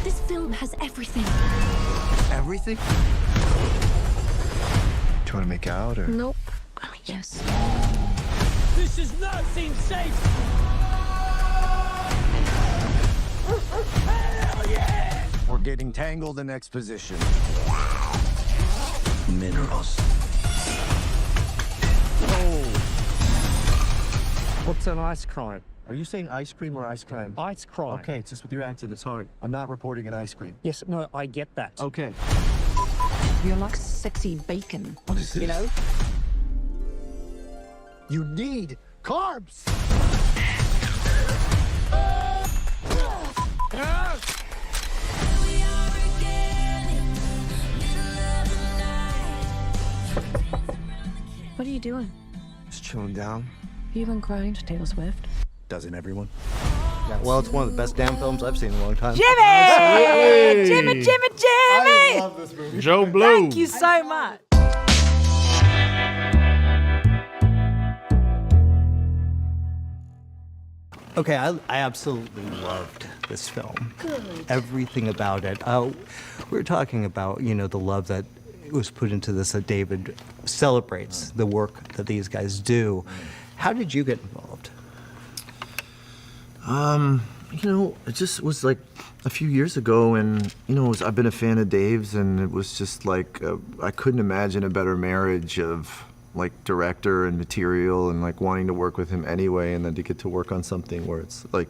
This film has everything. Everything? Do you want to make out, or? Nope. I mean, yes. This does not seem safe! Hell yeah! We're getting tangled in exposition. Minerals. Oh. What's an ice crime? Are you saying ice cream or ice crime? Ice crime. Okay, it's just with your accent, it's hard. I'm not reporting an ice cream. Yes, no, I get that. Okay. You're like sexy bacon. What is this? You know? You need carbs! What are you doing? Just chilling down. You been crying to Taylor Swift? Doesn't everyone? Yeah, well, it's one of the best damn films I've seen in a long time. Jimmy! Jimmy! I love this movie. JoBlo. Thank you so much. Okay, I absolutely loved this film. Good. Everything about it. We were talking about, you know, the love that was put into this, that David celebrates the work that these guys do. How did you get involved? You know, it just was like a few years ago, and you know, I've been a fan of Dave's, and it was just like I couldn't imagine a better marriage of like director and material, and like wanting to work with him anyway, and then to get to work on something where it's like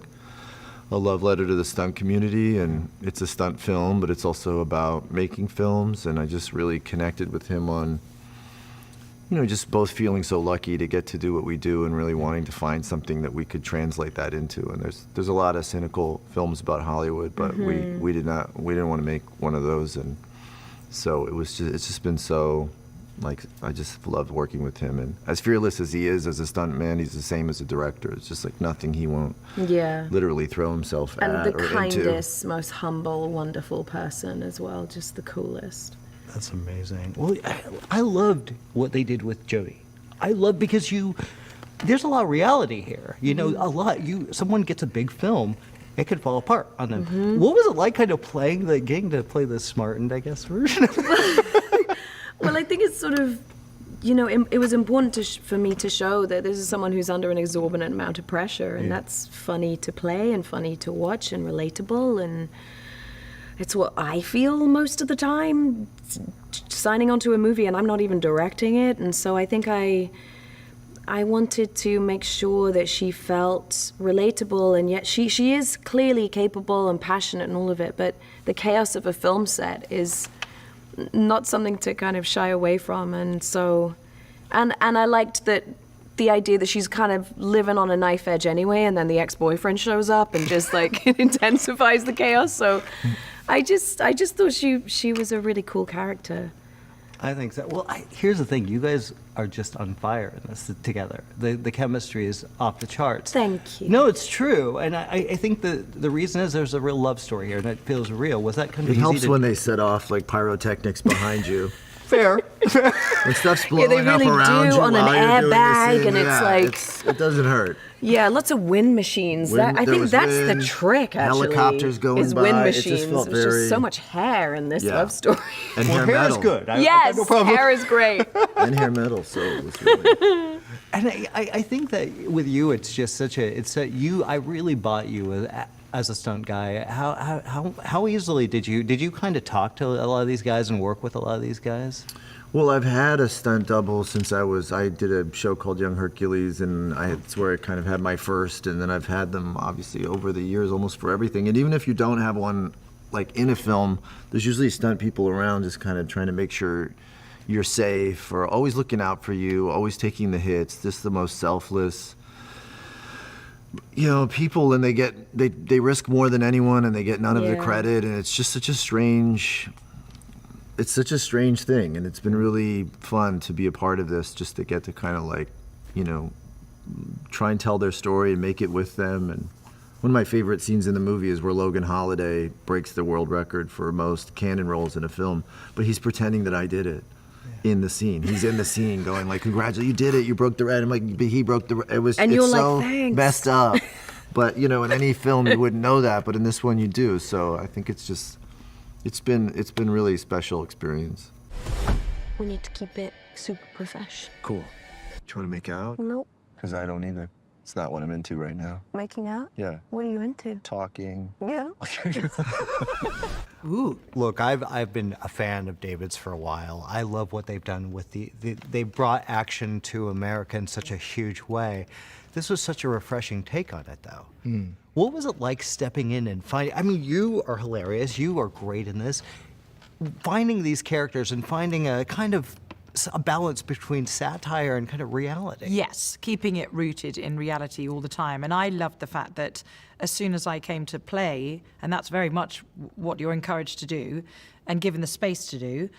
a love letter to the stunt community, and it's a stunt film, but it's also about making films, and I just really connected with him on, you know, just both feeling so lucky to get to do what we do and really wanting to find something that we could translate that into. And there's a lot of cynical films about Hollywood, but we didn't want to make one of those. And so it's just been so, like, I just loved working with him. And as fearless as he is as a stuntman, he's the same as a director. It's just like nothing he won't literally throw himself at or into. And the kindest, most humble, wonderful person as well, just the coolest. That's amazing. Well, I loved what they did with Jodie. I love because there's a lot of reality here. You know, someone gets a big film, it could fall apart on them. What was it like kind of getting to play the smartened, I guess, version of it? Well, I think it's sort of, you know, it was important for me to show that this is someone who's under an exorbitant amount of pressure, and that's funny to play and funny to watch and relatable, and it's what I feel most of the time, signing onto a movie, and I'm not even directing it. And so I think I wanted to make sure that she felt relatable, and yet she is clearly capable and passionate and all of it, but the chaos of a film set is not something to kind of shy away from. And so, and I liked that the idea that she's kind of living on a knife edge anyway, and then the ex-boyfriend shows up and just like it intensifies the chaos. So I just thought she was a really cool character. I think so. Well, here's the thing. You guys are just on fire in this together. The chemistry is off the charts. Thank you. No, it's true. And I think the reason is there's a real love story here, and it feels real. Was that kind of It helps when they set off like pyrotechnics behind you. Fair. When stuff's blowing they really up around do you on an while you're doing airbag, this, and it's like it doesn't hurt. Yeah, lots of wind machines. I think that's the trick, actually. Helicopters going is by. wind It just machines. felt There's very- just so much hair in this love story. And Well, hair hair metal. is good. I Yes, have no problem. hair is great. And hair metal, so it was really... And I think that with you, it's just I really bought you as a stunt guy. How easily did you kind of talk to a lot of these guys and work with a lot of these guys? Well, I've had a stunt double since I did a show called Young Hercules, and it's where I kind of had my first, and then I've had them obviously over the years almost for everything. And even if you don't have one like in a film, there's usually stunt people around just kind of trying to make sure you're safe, or always looking out for you, always taking the hits, just the most selfless, you know, people. And they risk more than anyone, and they get none of the credit, and it's just such a strange thing, and it's been really fun to be a part of this, just to get to kind of like, you know, try and tell their story and make it with them. And one of my favorite scenes in the movie is where Logan Holiday breaks the world record for most cannon rolls in a film, but he's pretending that I did it in the scene. He's in the scene going like, congratulations, you did it, you broke the record. I'm like, but he broke the record. It's like, so thanks. messed up But you know, in any film you wouldn't know that, but in this one you do. So I think it's been really a special experience. We need to keep it super profesh. Cool. Do you want to make out? Nope. Because I don't either. It's not what I'm into right now. Making out? Yeah. What are you into? Talking. Yeah. Ooh. Look, I've been a fan of David's for a while. I love what they've done with they brought action to America in such a huge way. This was such a refreshing take on it, though. What was it like stepping in and finding? I mean, you are hilarious. You are great in this. Finding these characters and finding a kind of a balance between satire and kind of reality. Yes, keeping it rooted in reality all the time. And I loved the fact that as soon as I came to play, and that's very much what you're encouraged to do and given the space to do,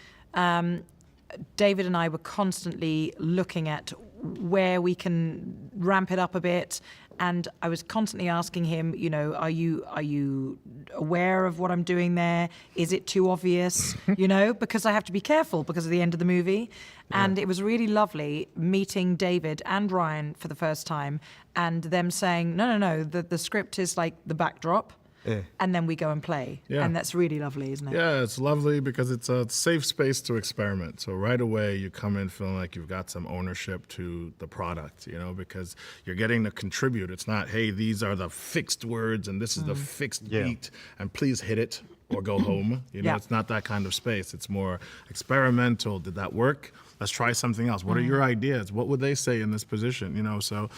David and I were constantly looking at where we can ramp it up a bit. And I was constantly asking him, you know, are you aware of what I'm doing there? Is it too obvious? You know, because I have to be careful because of the end of the movie. And it was really lovely meeting David and Ryan for the first time and them saying, no, the script is like the backdrop. And then we go and play. Yeah. And that's really lovely, isn't it? Yeah, it's lovely because it's a safe space to experiment. So right away you come in feeling like you've got some ownership to the product, you know, because you're getting to contribute. It's not, hey, these are the fixed words and this is the fixed beat and please hit it or go home. You know, it's not that kind of space. It's more experimental. Did that work? Let's try something else. What are your ideas? What would they say in this position? You know, so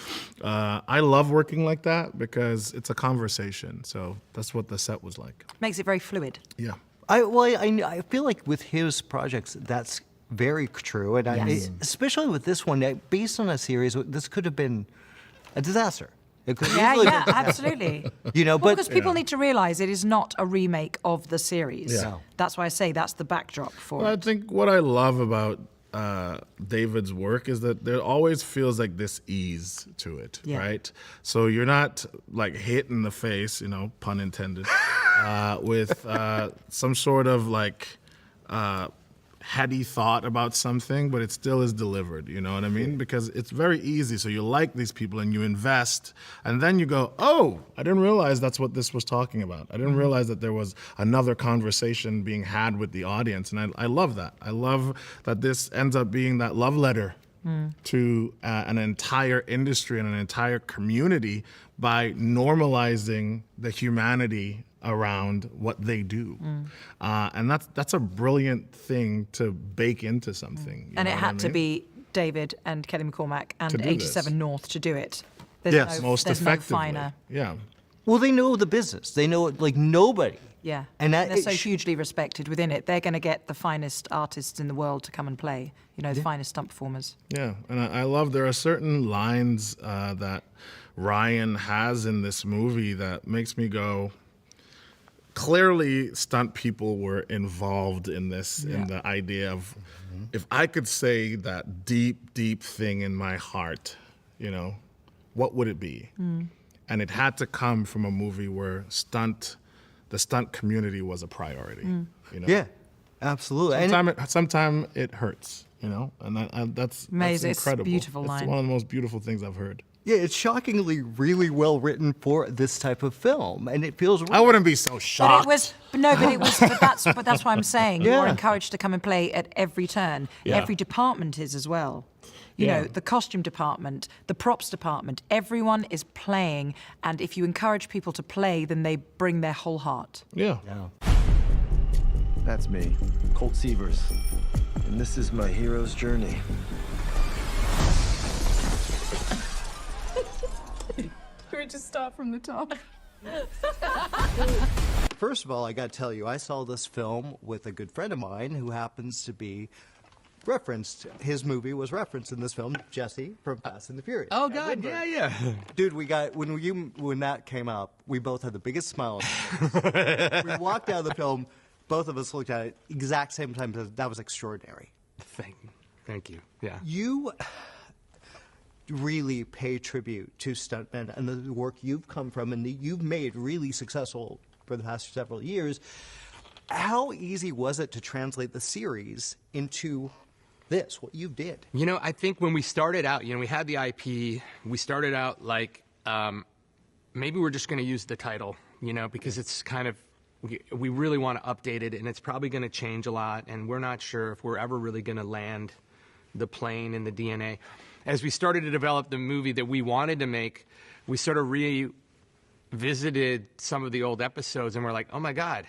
I love working like that because it's a conversation. So that's what the set was like. Makes it very fluid. Yeah. I feel like with his projects, that's very true. And especially with this one, based on a series, this could have been a disaster. It could easily Yeah, been- absolutely. You know, Well, but because people need to realize it is not a remake of the series. Yeah. That's why I say that's the backdrop for Well, I it. think what I love about David's work is that there always feels like this ease to it, right? So you're not like hit in the face, you know, pun intended, with some sort of like heady thought about something, but it still is delivered, you know what I mean? Because it's very easy. So you like these people and you invest, and then you go, oh, I didn't realize that's what this was talking about. I didn't realize that there was another conversation being had with the audience, and I love that. I love that this ends up being that love letter to an entire industry and an entire community by normalizing the humanity around what they do. And that's a brilliant thing to bake into something. you And it know had what I to mean? be David and Kelly McCormack and To do 87 this. North to do it. There's Most there's effectively. no finer. Yeah. well, they know the business. They know it like nobody. Yeah, And that they're it so sh- hugely respected within it. They're going to get the finest artists in the world to come and play. You know, the finest stunt performers. Yeah, and I love there are certain lines that Ryan has in this movie that makes me go, clearly stunt people were involved in this, in the idea of if I could say that deep, deep thing in my heart, you know, what would it be? And it had to come from a movie where the stunt community was a priority. You know? Yeah, absolutely. And Sometimes it hurts, you know, and that's Amazing. It's a incredible. beautiful It's line. one of the most beautiful things I've heard. yeah, it's shockingly really well written for this type of film, and it feels. I wouldn't be so But shocked. it was but that's why I'm saying you're encouraged to come and play at every turn. Yeah. Every department is as well. You know, the costume department, the props department, everyone is playing, and if you encourage people to play, then they bring their whole heart. Yeah. That's me, Colt Seavers. And this is my hero's journey. Can we just start from the top? First of all, I got to tell you, I saw this film with a good friend of mine who happens to be referenced. His movie was referenced in this film, Jesse from Fast and the Furious. Oh God, yeah. Dude, we got when that came up, we both had the biggest smile. On our faces. We walked out of the film, both of us looked at it exact same time. That was extraordinary. Thank you. Yeah. You really pay tribute to stuntmen and the work you've come from and that you've made really successful for the past several years. How easy was it to translate the series into this, what you did? You know, I think when we started out, you know, we had the IP. We started out like maybe we're just going to use the title, you know, because it's kind of, we really want to update it, and it's probably going to change a lot, and we're not sure if we're ever really going to land the plane and the DNA. As we started to develop the movie that we wanted to make, we sort of revisited some of the old episodes, and we're like, oh my God,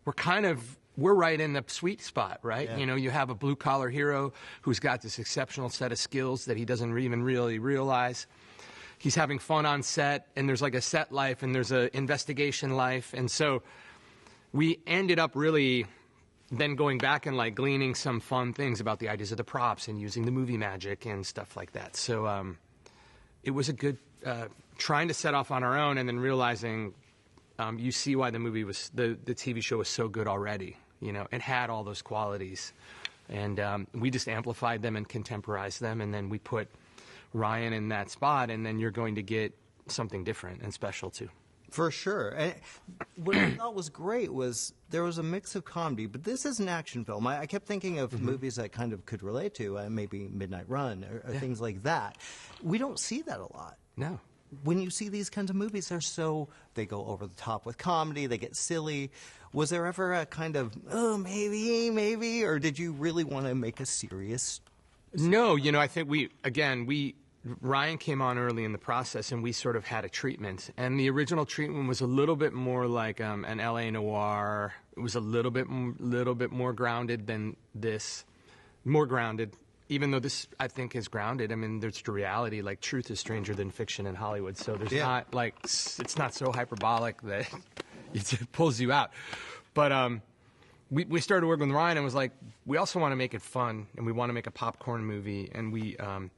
we're right in the sweet spot, right? Yeah. You know, you have a blue-collar hero who's got this exceptional set of skills that he doesn't even really realize. He's having fun on set, and there's like a set life, and there's an investigation life, and so we ended up really then going back and like gleaning some fun things about the ideas of the props and using the movie magic and stuff like that. So it was a good trying to set off on our own, and then realizing you see why the movie was the TV show was so good already, you know, and had all those qualities, and we just amplified them and contemporized them, and then we put Ryan in that spot, and then you're going to get something different and special too. For sure. And what I thought was great was there was a mix of comedy, but this is an action film. I kept thinking of movies that kind of could relate to, maybe Midnight Run or things like that. We don't see that a lot. No. When you see these kinds of movies, they go over the top with comedy, they get silly. Was there ever a kind of, oh, maybe, or did you really want to make a serious? No, you know, I think Ryan came on early in the process, and we sort of had a treatment. And the original treatment was a little bit more like an LA noir. It was a little bit more grounded than this. More grounded, even though this, I think, is grounded. I mean, there's the reality, like truth is stranger than fiction in Hollywood. So there's not like, it's not so hyperbolic that it pulls you out. But we started working with Ryan and was like, we also want to make it fun, and we want to make a popcorn movie. And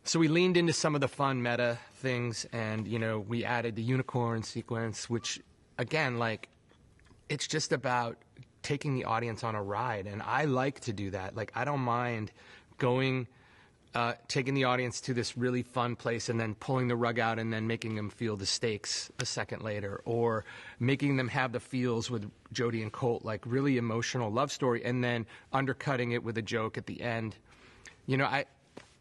so we leaned into some of the fun meta things, and, you know, we added the unicorn sequence, which, again, like, it's just about taking the audience on a ride, and I like to do that. Like, I don't mind taking the audience to this really fun place and then pulling the rug out and then making them feel the stakes a second later, or making them have the feels with Jodie and Colt, like really emotional love story, and then undercutting it with a joke at the end. You know,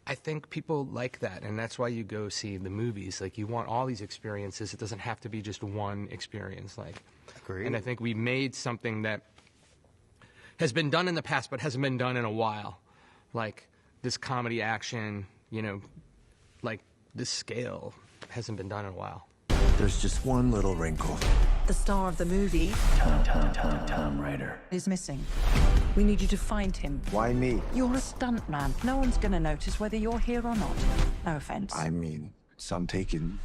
I think people like that, and that's why you go see the movies. Like, you want all these experiences. It doesn't have to be just one experience. Like, Agreed. And I think we made something that has been done in the past, but hasn't been done in a while. Like, this comedy action, you know, like this scale hasn't been done in a while. There's just one little wrinkle. The star of the movie Tom Ryder. is missing. We need you to find him. Why me? You're a stuntman. No one's going to notice whether you're here or not. No offense. I mean, some taken,